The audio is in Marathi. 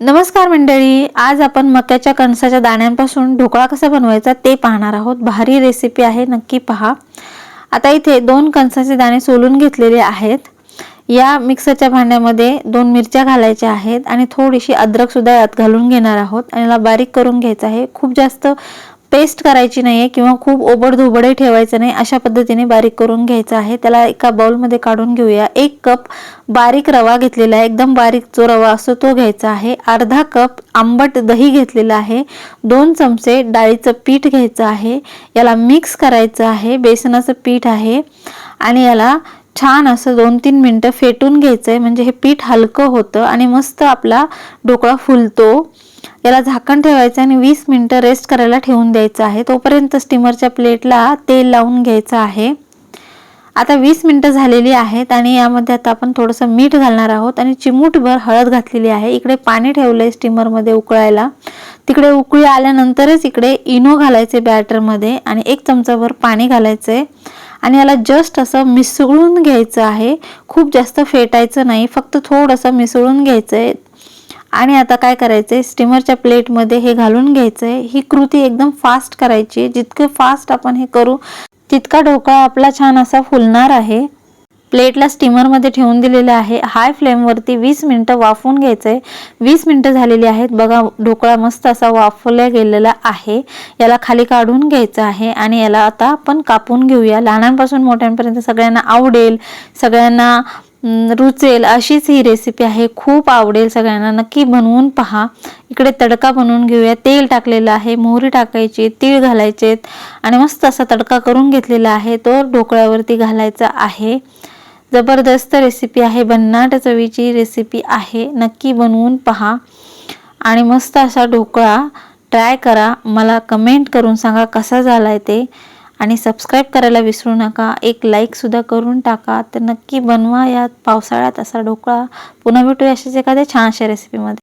नमस्कार मंडळी, आज आपण मक्याच्या कणसाच्या दाण्यांपासून ढोकळा कसा बनवायचा ते पाहणार आहोत। भारी रेसिपी आहे, नक्की पहा। आता इथे 2 कणसाचे दाणे सोलून घेतलेले आहेत। या मिक्सरच्या भांड्यामध्ये 2 मिरच्या घालायच्या आहेत आणि थोडीशी अद्रक सुद्धा यात घालून घेणार आहोत आणि याला बारीक करून घ्यायचं आहे। खूप जास्त पेस्ट करायची नाहीये किंवा खूप ओबडधोबडही ठेवायचं नाही, अशा पद्धतीने बारीक करून घ्यायचं आहे। त्याला एका बाउल मध्ये काढून घेऊया। 1 कप बारीक रवा घेतलेला आहे, एकदम बारीक जो रवा असतो तो घ्यायचा आहे। अर्धा कप आंबट दही घेतलेला आहे। 2 चमचे डाळीचं पीठ घ्यायचं आहे। याला मिक्स करायचं आहे, बेसनाचं पीठ आहे आणि याला छान असं 2-3 मिनिटं फेटून घ्यायचंय, म्हणजे हे पीठ हलकं होतं आणि मस्त आपला ढोकळा फुलतो। याला झाकण ठेवायचं आणि 20 मिनिटं रेस्ट करायला ठेवून द्यायचं आहे। तोपर्यंत स्टीमरच्या प्लेटला तेल लावून घ्यायचं आहे। आता 20 मिनिटं झालेली आहेत आणि यामध्ये आता आपण थोडंसं मीठ घालणार आहोत आणि चिमूटभर हळद घातलेली आहे। इकडे पाणी ठेवलंय स्टीमर मध्ये उकळायला। तिकडे उकळी आल्यानंतरच इकडे इनो घालायचे बॅटर मध्ये आणि 1 चमचाभर पाणी घालायचंय आणि याला जस्ट असं मिसळून घ्यायचं आहे। खूप जास्त फेटायचं नाही, फक्त थोडंसं मिसळून घ्यायचंय। आणि आता काय करायचंय, स्टीमरच्या प्लेट मध्ये हे घालून घ्यायचंय। ही कृती एकदम फास्ट करायची, जितके फास्ट आपण हे करू तितका ढोकळा आपला छान असा फुलणार आहे। प्लेटला स्टीमर मध्ये ठेवून दिलेले आहे। हाय फ्लेम वरती 20 मिनिटं वाफवून घ्यायचंय। 20 मिनिटं झालेली आहेत, बघा ढोकळा मस्त असा वाफवला गेलेला आहे। याला खाली काढून घ्यायचं आहे आणि याला आता आपण कापून घेऊया। लहानांपासून मोठ्यांपर्यंत सगळ्यांना आवडेल, सगळ्यांना रुचेल अशीच ही रेसिपी आहे। खूप आवडेल सगळ्यांना, नक्की बनवून पहा। इकडे तडका बनवून घेऊया। तेल टाकलेलं आहे, मोहरी टाकायची, तीळ घालायचेत आणि मस्त असा तडका करून घेतलेला आहे, तो ढोकळ्यावरती घालायचा आहे। जबरदस्त रेसिपी आहे, भन्नाट चवीची रेसिपी आहे, नक्की बनवून पहा आणि मस्त असा ढोकळा ट्राय करा। मला कमेंट करून सांगा कसा झालाय ते आणि सबस्क्राइब करायला विसरू नका। एक लाईक सुद्धा करून टाका। तर नक्की बनवा या पावसाळ्यात असा ढोकळा। पुन्हा भेटूया अशाच एखाद्या छानशा रेसिपीमध्ये।